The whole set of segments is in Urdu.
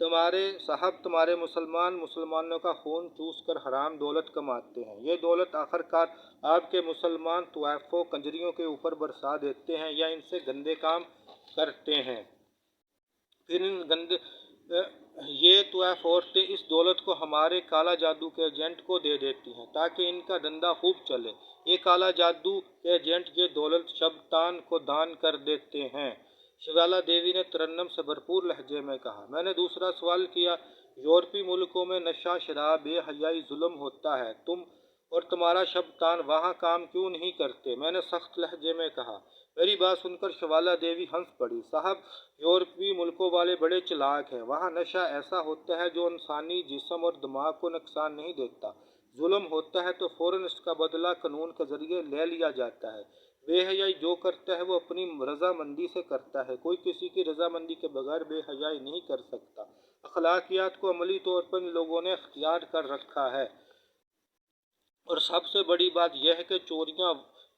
تمہارے مسلمانوں کا خون چوس کر حرام دولت کماتے ہیں۔ یہ دولت آخرکار آپ کے مسلمان طوائفوں کنجریوں کے اوپر برسا دیتے ہیں یا ان سے گندے کام کرتے ہیں۔ پھر یہ طوائف عورتیں اس دولت کو ہمارے کالا جادو کے ایجنٹ کو دے دیتی ہیں تاکہ ان کا دھندا خوب چلے۔ یہ کالا جادو کے ایجنٹ یہ دولت شبطان کو دان کر دیتے ہیں۔ شیوالا دیوی نے ترنم سے بھرپور لہجے میں کہا۔ میں نے دوسرا سوال کیا، یورپی ملکوں میں نشہ، شراب، بے حیائی، ظلم ہوتا ہے، تم اور تمہارا شبطان وہاں کام کیوں نہیں کرتے؟ میں نے سخت لہجے میں کہا۔ میری بات سن کر شیوالا دیوی ہنس پڑی۔ صاحب، یورپی ملکوں والے بڑے چلاک ہیں۔ وہاں نشہ ایسا ہوتا ہے جو انسانی جسم اور دماغ کو نقصان نہیں دیتا۔ ظلم ہوتا ہے تو فوراً اس کا بدلہ قانون کے ذریعے لے لیا جاتا ہے۔ بے حیائی جو کرتا ہے وہ اپنی رضامندی سے کرتا ہے، کوئی کسی کی رضامندی کے بغیر بے حیائی نہیں کر سکتا۔ اخلاقیات کو عملی طور پر ان لوگوں نے اختیار کر رکھا ہے، اور سب سے بڑی بات یہ ہے کہ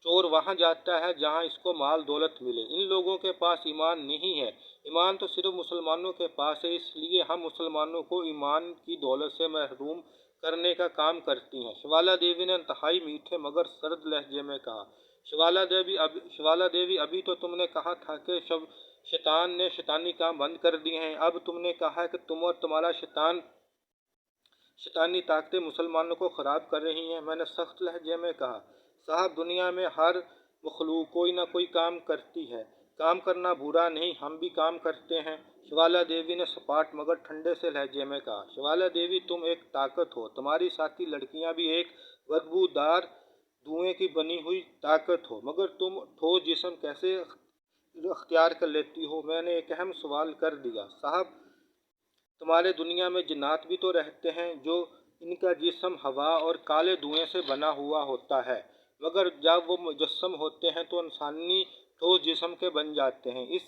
چور وہاں جاتا ہے جہاں اس کو مال دولت ملے۔ ان لوگوں کے پاس ایمان نہیں ہے، ایمان تو صرف مسلمانوں کے پاس ہے، اس لیے ہم مسلمانوں کو ایمان کی دولت سے محروم کرنے کا کام کرتی ہیں۔ شیوالا دیوی نے انتہائی میٹھے مگر سرد لہجے میں کہا۔ شیوالا دیوی، ابھی تو تم نے کہا تھا کہ شیطان نے شیطانی کام بند کر دیے ہیں، اب تم نے کہا ہے کہ تم اور تمہارا شیطانی طاقتیں مسلمانوں کو خراب کر رہی ہیں۔ میں نے سخت لہجے میں کہا۔ صاحب، دنیا میں ہر مخلوق کوئی نہ کوئی کام کرتی ہے، کام کرنا برا نہیں، ہم بھی کام کرتے ہیں، شیوالا دیوی نے سپاٹ مگر ٹھنڈے سے لہجے میں کہا۔ شیوالا دیوی، تم ایک طاقت ہو، تمہاری ساتھی لڑکیاں بھی ایک بدبودار دھوئیں کی بنی ہوئی طاقت ہو، مگر تم ٹھوس جسم کیسے اختیار کر لیتی ہو؟ میں نے ایک اہم سوال کر دیا۔ صاحب، تمہارے دنیا میں جنات بھی تو رہتے ہیں جو ان کا جسم ہوا اور کالے دھوئیں سے بنا ہوا ہوتا ہے، مگر جب وہ مجسم ہوتے ہیں تو انسانی ٹھوس جسم کے بن جاتے ہیں۔ اس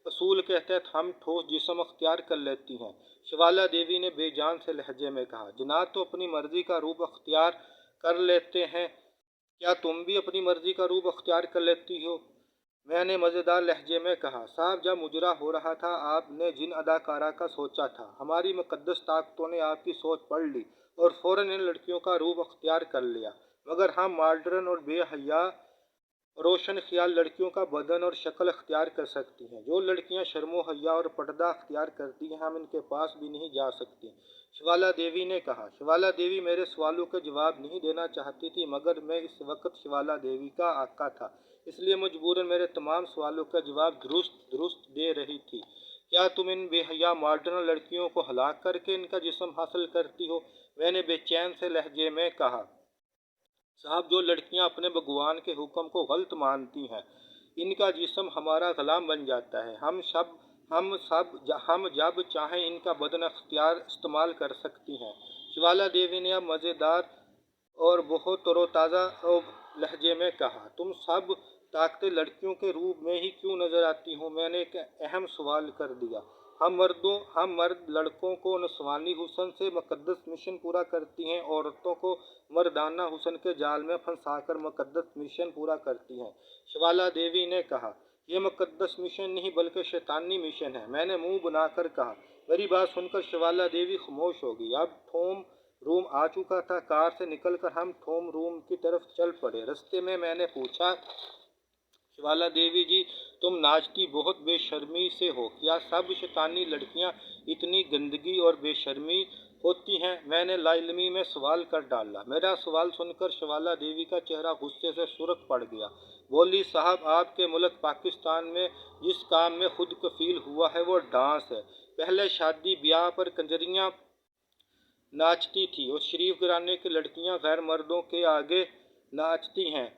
اصول کے تحت ہم ٹھوس جسم اختیار کر لیتی ہیں۔ شیوالا دیوی نے بے جان سے لہجے میں کہا۔ جنات تو اپنی مرضی کا روپ اختیار کر لیتے ہیں، کیا تم بھی اپنی مرضی کا روپ اختیار کر لیتی ہو؟ میں نے مزیدار لہجے میں کہا۔ صاحب، جب مجرا ہو رہا تھا آپ نے جن اداکارہ کا سوچا تھا، ہماری مقدس طاقتوں نے آپ کی سوچ پڑھ لی اور فوراً ان لڑکیوں کا روپ اختیار کر لیا، مگر ہم ماڈرن اور بے حیا روشن خیال لڑکیوں کا بدن اور شکل اختیار کر سکتی ہیں۔ جو لڑکیاں شرم و حیا اور پردہ اختیار کرتی ہیں، ہم ان کے پاس بھی نہیں جا سکتی، شیوالا دیوی نے کہا۔ شیوالا دیوی میرے سوالوں کے جواب نہیں دینا چاہتی تھی، مگر میں اس وقت شیوالا دیوی کا آقا تھا، اس لیے مجبوراً میرے تمام سوالوں کا جواب درست دے رہی تھی۔ کیا تم ان بے حیا ماڈرن لڑکیوں کو ہلاک کر کے ان کا جسم حاصل کرتی ہو؟ میں نے بے چین سے لہجے میں کہا۔ صاحب، جو لڑکیاں اپنے بھگوان کے حکم کو غلط مانتی ہیں، ان کا جسم ہمارا غلام بن جاتا ہے، ہم جب چاہیں ان کا بدن استعمال کر سکتی ہیں۔ شیوالا دیوی نے اب مزیدار اور بہت تر و تازہ لہجے میں کہا۔ تم سب طاقتیں لڑکیوں کے روپ میں ہی کیوں نظر آتی ہوں؟ میں نے ایک اہم سوال کر دیا۔ ہم مرد لڑکوں کو نسوانی حسن سے مقدس مشن پورا کرتی ہیں، عورتوں کو مردانہ حسن کے جال میں پھنسا کر مقدس مشن پورا کرتی ہیں، شیوالا دیوی نے کہا۔ یہ مقدس مشن نہیں بلکہ شیطانی مشن ہے، میں نے منہ بنا کر کہا۔ میری بات سن کر شیوالا دیوی خاموش ہو گئی۔ اب ٹھوم روم آ چکا تھا۔ کار سے نکل کر ہم ٹھوم روم کی طرف چل پڑے۔ رستے میں میں نے پوچھا، شیوالا دیوی جی، تم ناچتی بہت بے شرمی سے ہو، کیا سب شیطانی لڑکیاں اتنی گندگی اور بے شرمی ہوتی ہیں؟ میں نے لا علمی میں سوال کر ڈالا۔ میرا سوال سن کر شیوالا دیوی کا چہرہ غصے سے سرخ پڑ گیا۔ بولی، صاحب، آپ کے ملک پاکستان میں جس کام میں خود کفیل ہوا ہے وہ ڈانس ہے۔ پہلے شادی بیاہ پر کنجریاں ناچتی تھیں اور شریف گھرانے کی لڑکیاں غیر مردوں کے آگے ناچتی ہیں،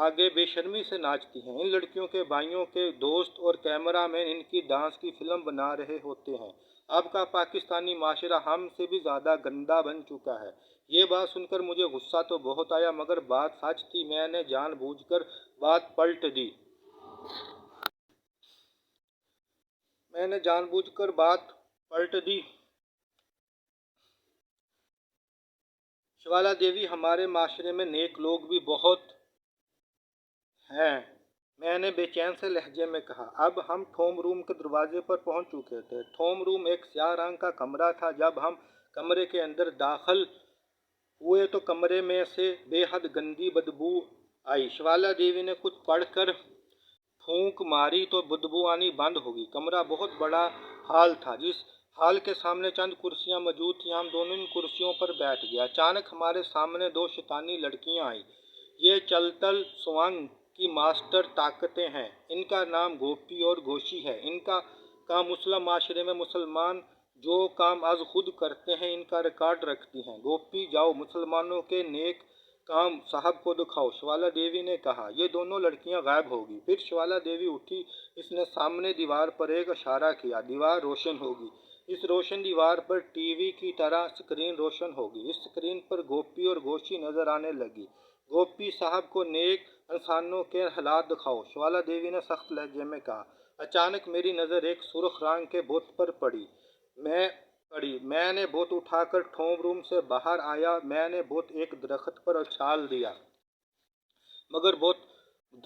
آگے بے شرمی سے ناچتی ہیں۔ ان لڑکیوں کے بھائیوں کے دوست اور کیمرہ مین ان کی ڈانس کی فلم بنا رہے ہوتے ہیں۔ اب کا پاکستانی معاشرہ ہم سے بھی زیادہ گندا بن چکا ہے۔ یہ بات سن کر مجھے غصہ تو بہت آیا، مگر بات سچ تھی، میں نے جان بوجھ کر بات پلٹ دی۔ شیوالا دیوی، ہمارے معاشرے میں نیک لوگ بھی بہت ہیں، میں نے بے چین سے لہجے میں کہا۔ اب ہم ٹھوم روم کے دروازے پر پہنچ چکے تھے۔ ٹھوم روم ایک سیاہ رنگ کا کمرہ تھا۔ جب ہم کمرے کے اندر داخل ہوئے تو کمرے میں سے بے حد گندی بدبو آئی۔ شوالا دیوی نے کچھ پڑھ کر پھونک ماری تو بدبو آنی بند ہو گئی۔ کمرہ بہت بڑا ہال تھا، جس ہال کے سامنے چند کرسیاں موجود تھیں۔ ہم دونوں ان کرسیوں پر بیٹھ گئے۔ اچانک ہمارے سامنے دو شیطانی لڑکیاں آئیں۔ یہ چلتل سوانگ کی ماسٹر طاقتیں ہیں۔ ان کا نام گوپی اور گوشی ہے۔ ان کا کام مسلم معاشرے میں مسلمان جو کام از خود کرتے ہیں ان کا ریکارڈ رکھتی ہیں۔ گوپی، جاؤ مسلمانوں کے نیک کام صاحب کو دکھاؤ، شوالا دیوی نے کہا۔ یہ دونوں لڑکیاں غائب ہو گئیں۔ پھر شوالا دیوی اٹھی۔ اس نے سامنے دیوار پر ایک اشارہ کیا۔ دیوار روشن ہو گئی۔ اس روشن دیوار پر ٹی وی کی طرح اسکرین روشن ہو گئی۔ اس اسکرین پر گوپی اور گوشی نظر آنے لگی۔ گوپی صاحب کو نیک انسانوں کے حالات دکھاؤ، شوالا دیوی نے سخت لہجے میں کہا۔ اچانک میری نظر ایک سرخ رنگ کے بت پر پڑی۔ میں نے بت اٹھا کر ٹھوم روم سے باہر آیا۔ میں نے بت ایک درخت پر اچھال دیا، مگر بت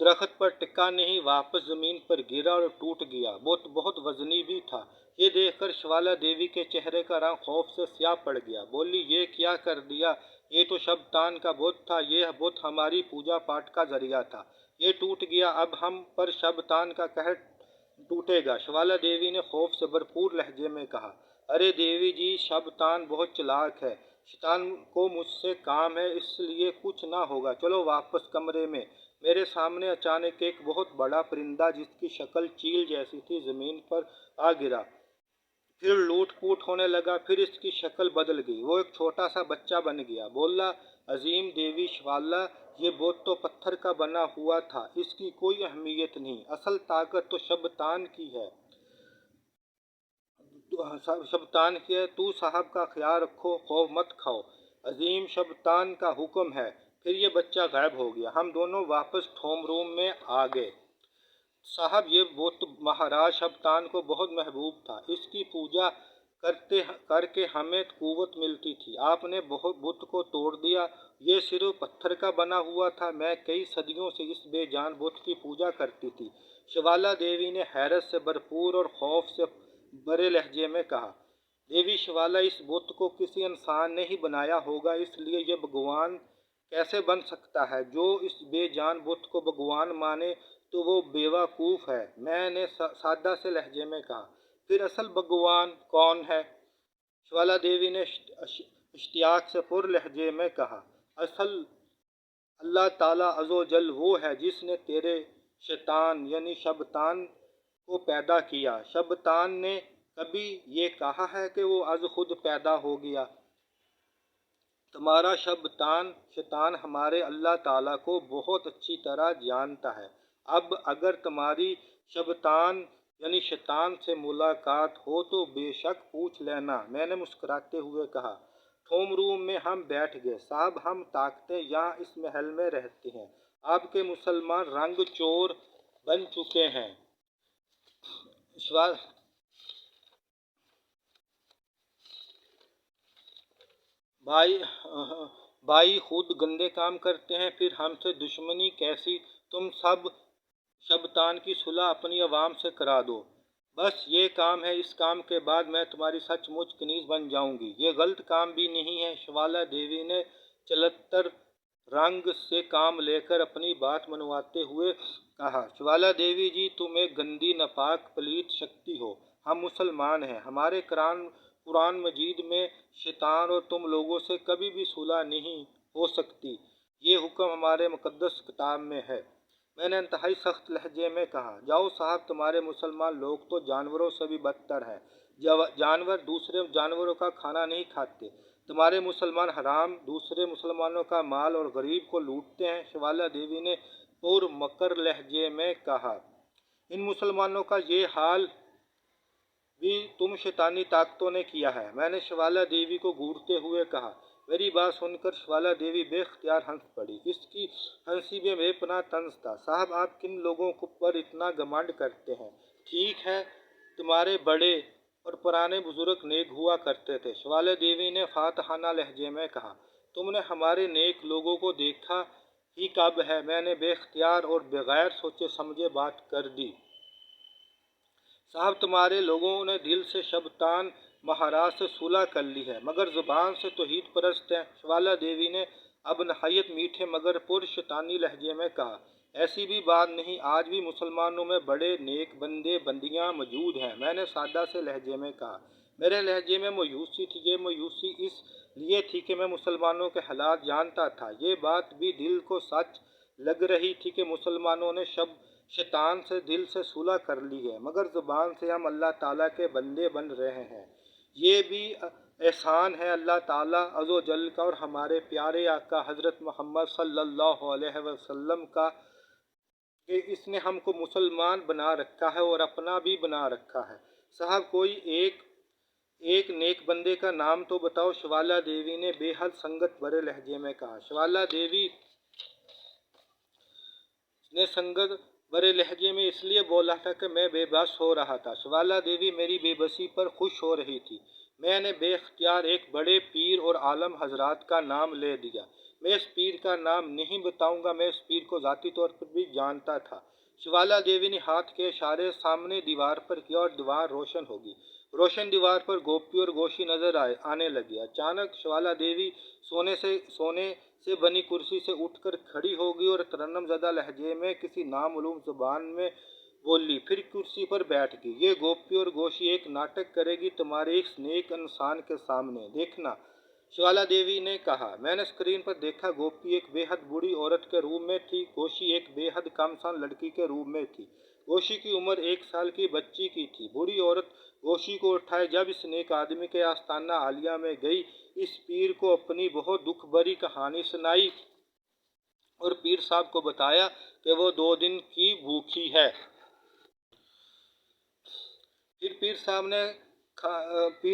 درخت پر ٹکا نہیں، واپس زمین پر گرا اور ٹوٹ گیا۔ بت بہت وزنی بھی تھا۔ یہ دیکھ کر شوالا دیوی کے چہرے کا رنگ خوف سے سیاہ پڑ گیا۔ بولی، یہ کیا کر دیا؟ یہ تو شبتان کا بت تھا۔ یہ بت ہماری پوجا پاٹ کا ذریعہ تھا۔ یہ ٹوٹ گیا، اب ہم پر شبتان کا قہر ٹوٹے گا، شوالا دیوی نے خوف سے بھرپور لہجے میں کہا۔ ارے دیوی جی، شبتان بہت چالاک ہے، شیطان کو مجھ سے کام ہے، اس لیے کچھ نہ ہوگا، چلو واپس کمرے میں۔ میرے سامنے اچانک ایک بہت بڑا پرندہ جس کی شکل چیل جیسی تھی زمین پر آ گرا۔ پھر لوٹ پوٹ ہونے لگا، پھر اس کی شکل بدل گئی، وہ ایک چھوٹا سا بچہ بن گیا۔ بولا، عظیم دیوی شوالا، یہ بت تو پتھر کا بنا ہوا تھا، اس کی کوئی اہمیت نہیں، اصل طاقت تو شبتان کی ہے۔ تو صاحب کا خیال رکھو، خوف مت کھاؤ، عظیم شبتان کا حکم ہے۔ پھر یہ بچہ غائب ہو گیا۔ ہم دونوں واپس ٹھوم روم میں آ گئے۔ صاحب، یہ بت مہاراج شبتان کو بہت محبوب تھا، اس کی پوجا کر کے ہمیں قوت ملتی تھی۔ آپ نے بت کو توڑ دیا، یہ صرف پتھر کا بنا ہوا تھا، میں کئی صدیوں سے اس بے جان بت کی پوجا کرتی تھی، شوالا دیوی نے حیرت سے بھرپور اور خوف سے بھرے لہجے میں کہا۔ دیوی شوالا، اس بت کو کسی انسان نے ہی بنایا ہوگا، اس لیے یہ بھگوان کیسے بن سکتا ہے؟ جو اس بے جان بت کو بھگوان مانے تو وہ بیوقوف ہے، میں نے سادہ سے لہجے میں کہا۔ پھر اصل بھگوان کون ہے؟ شوالا دیوی نے اشتیاق سے پر لہجے میں کہا۔ اصل اللہ تعالیٰ عز و جل وہ ہے جس نے تیرے شیطان یعنی شبتان کو پیدا کیا۔ شبتان نے کبھی یہ کہا ہے کہ وہ از خود پیدا ہو گیا؟ تمہارا شیطان ہمارے اللہ تعالیٰ کو بہت اچھی طرح جانتا ہے۔ اب اگر تمہاری شبتان یعنی شیطان سے ملاقات ہو تو بے شک پوچھ لینا، میں نے مسکراتے ہوئے کہا۔ ٹھوم روم میں ہم بیٹھ گئے۔ صاحب، ہم طاقتیں یہاں اس محل میں رہتی ہیں، آپ کے مسلمان رنگ چور بن چکے ہیں۔ بھائی خود گندے کام کرتے ہیں، پھر ہم سے دشمنی کیسی؟ تم سب شبتان کی صلح اپنی عوام سے کرا دو، بس یہ کام ہے، اس کام کے بعد میں تمہاری سچ مچ کنیز بن جاؤں گی۔ یہ غلط کام بھی نہیں ہے، شوالا دیوی نے چلتر رنگ سے کام لے کر اپنی بات منواتے ہوئے کہا۔ شوالا دیوی جی، تم ایک گندی، ناپاک، پلیت شکتی ہو، ہم مسلمان ہیں، ہمارے قرآن مجید میں شیطان اور تم لوگوں سے کبھی بھی صلح نہیں ہو سکتی، یہ حکم ہمارے مقدس کتاب میں ہے۔ میں نے انتہائی سخت لہجے میں کہا۔ جاؤ صاحب، تمہارے مسلمان لوگ تو جانوروں سے بھی بدتر ہیں، جانور دوسرے جانوروں کا کھانا نہیں کھاتے، تمہارے مسلمان حرام دوسرے مسلمانوں کا مال اور غریب کو لوٹتے ہیں، شوالا دیوی نے پر مکر لہجے میں کہا۔ ان مسلمانوں کا یہ حال بھی تم شیطانی طاقتوں نے کیا ہے، میں نے شوالا دیوی کو گھورتے ہوئے کہا۔ میری بات سن کر شوالا دیوی بے اختیار ہنس پڑی۔ اس کی ہنسی میں بے پناہ طنز تھا۔ صاحب، آپ کن لوگوں پر اتنا گھمنڈ کرتے ہیں؟ ٹھیک ہے، تمہارے بڑے اور پرانے بزرگ نیک ہوا کرتے تھے، شوالا دیوی نے فاتحانہ لہجے میں کہا۔ تم نے ہمارے نیک لوگوں کو دیکھا ٹھیک اب ہے۔ میں نے بے اختیار اور بغیر سوچے سمجھے بات کر دی۔ صاحب تمہارے لوگوں نے دل سے شبتان مہاراج سے صلح کر لی ہے مگر زبان سے توحید پرست ہیں۔ شوالا دیوی نے اب نہایت میٹھے مگر پر شیطانی لہجے میں کہا، ایسی بھی بات نہیں، آج بھی مسلمانوں میں بڑے نیک بندے بندیاں موجود ہیں۔ میں نے سادہ سے لہجے میں کہا، میرے لہجے میں مایوسی تھی۔ یہ مایوسی اس لیے تھی کہ میں مسلمانوں کے حالات جانتا تھا۔ یہ بات بھی دل کو سچ لگ رہی تھی کہ مسلمانوں نے شیطان سے دل سے صلح کر لی ہے مگر زبان سے ہم اللہ تعالیٰ کے بندے بن رہے ہیں۔ یہ بھی احسان ہے اللہ تعالیٰ عز و جل کا اور ہمارے پیارے آقا حضرت محمد صلی اللہ علیہ وسلم کا کہ اس نے ہم کو مسلمان بنا رکھا ہے اور اپنا بھی بنا رکھا ہے۔ صاحب کوئی ایک نیک بندے کا نام تو بتاؤ، شوالا دیوی نے بے حد سنگت بھرے لہجے میں کہا۔ شوالا دیوی نے سنگت بڑے لہجے میں اس لیے بولا تھا کہ میں بے بس ہو رہا تھا۔ شوالا دیوی میری بے بسی پر خوش ہو رہی تھی۔ میں نے بے اختیار ایک بڑے پیر اور عالم حضرات کا نام لے دیا۔ میں اس پیر کا نام نہیں بتاؤں گا، میں اس پیر کو ذاتی طور پر بھی جانتا تھا۔ شوالا دیوی نے ہاتھ کے اشارے سامنے دیوار پر کیا اور دیوار روشن ہوگی۔ روشن دیوار پر گوپی اور گوشی نظر آنے لگی۔ اچانک شوالا دیوی سونے سے بنی کرسی سے اٹھ کر کھڑی ہو گئی اور ترنم زدہ لہجے میں کسی نامعلوم زبان میں بولی، پھر کرسی پر بیٹھ گئی۔ یہ گوپی اور گوشی ایک ناٹک کرے گی تمہارے اس نیک انسان کے سامنے، دیکھنا، شوالا دیوی نے کہا۔ میں نے اسکرین پر دیکھا، گوپی ایک بے حد بوڑھی عورت کے روپ میں تھی، گوشی ایک بے حد کم سن لڑکی کے روپ میں تھی۔ گوشی کی عمر 1 سال کی بچی کی تھی۔ بوڑھی عورت گوشی کو اٹھائے جب اس نیک آدمی کے آستانہ عالیہ میں گئی، اس پیر کو اپنی بہت دکھ بھری کہانی سنائی اور پیر صاحب کو بتایا کہ وہ 2 دن کی بھوکی ہے۔ پھر پیر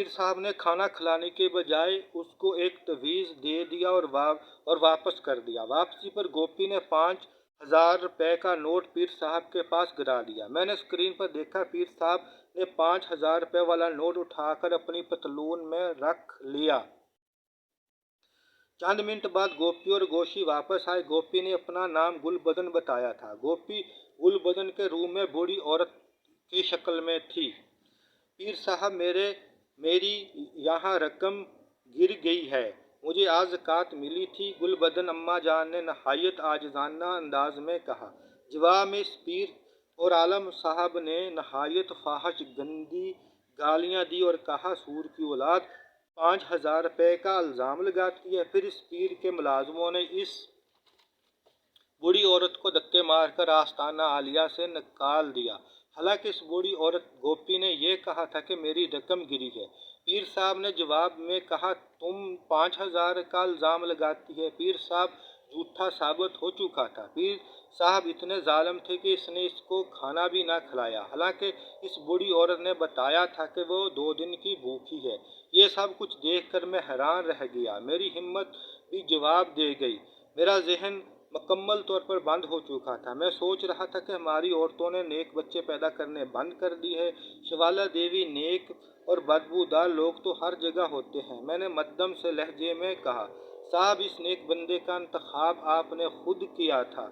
صاحب نے کھانا کھلانے کے بجائے اس کو ایک تعویذ دے دیا اور واپس کر دیا۔ واپسی پر گوپی نے 5000 روپے کا نوٹ پیر صاحب کے پاس گرا دیا۔ میں نے اسکرین پر دیکھا، پیر صاحب نے 5000 روپے والا نوٹ اٹھا کر اپنی پتلون میں رکھ لیا۔ چند منٹ بعد گوپی اور گوشی واپس آئے۔ گوپی نے اپنا نام گل بدن بتایا تھا۔ گوپی گل بدن کے روپ میں بوڑھی عورت کی شکل میں تھی۔ پیر صاحب میری یہاں رقم گر گئی ہے، مجھے آج زکوٰۃ ملی تھی، گل بدن اماں جان نے نہایت عاجزانہ انداز میں کہا۔ جواب میں اس پیر اور عالم صاحب نے نہایت فاحش گندی گالیاں دی اور کہا، سور کی اولاد، 5000 روپے کا الزام لگاتی ہے۔ پھر اس پیر کے ملازموں نے اس بوڑھی عورت کو دھکے مار کر آستانہ عالیہ سے نکال دیا۔ حالانکہ اس بوڑھی عورت گوپی نے یہ کہا تھا کہ میری رقم گری ہے۔ پیر صاحب نے جواب میں کہا، تم 5000 کا الزام لگاتی ہے۔ پیر صاحب جھوٹا ثابت ہو چکا تھا۔ پیر صاحب اتنے ظالم تھے کہ اس نے اس کو کھانا بھی نہ کھلایا، حالانکہ اس بوڑھی عورت نے بتایا تھا کہ وہ 2 دن کی بھوکی ہے۔ یہ سب کچھ دیکھ کر میں حیران رہ گیا، میری ہمت بھی جواب دے گئی، میرا ذہن مکمل طور پر بند ہو چکا تھا۔ میں سوچ رہا تھا کہ ہماری عورتوں نے نیک بچے پیدا کرنے بند کر دیے ہیں۔ شوالا دیوی، نیک اور بدبودار لوگ تو ہر جگہ ہوتے ہیں، میں نے مدھم سے لہجے میں کہا۔ صاحب اس نیک بندے کا انتخاب آپ نے خود کیا تھا۔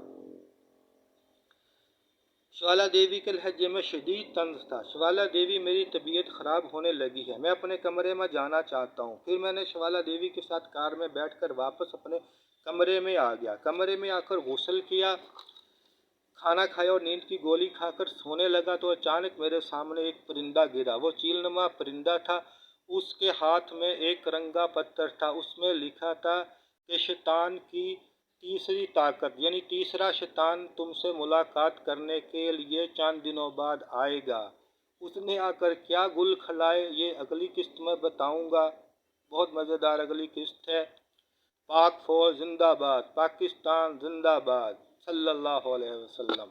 شوالا دیوی کے لہجے میں شدید طنز تھا۔ شوالا دیوی، میری طبیعت خراب ہونے لگی ہے، میں اپنے کمرے میں جانا چاہتا ہوں۔ پھر میں نے شوالا دیوی کے ساتھ کار میں بیٹھ کر واپس اپنے کمرے میں آ گیا۔ کمرے میں آ کر غسل کیا، کھانا کھایا اور نیند کی گولی کھا کر سونے لگا تو اچانک میرے سامنے ایک پرندہ گرا۔ وہ چیل نما پرندہ تھا، اس کے ہاتھ میں ایک رنگا پتھر تھا، اس میں لکھا تھا کہ شیطان کی تیسری طاقت، یعنی تیسرا شیطان تم سے ملاقات کرنے کے لیے چند دنوں بعد آئے گا۔ اس نے آ کر کیا گل کھلائے، یہ اگلی قسط میں بتاؤں گا، بہت مزیدار اگلی قسط ہے۔ پاک فوج زندہ باد، پاکستان زندہ باد، صلی اللہ علیہ وسلم۔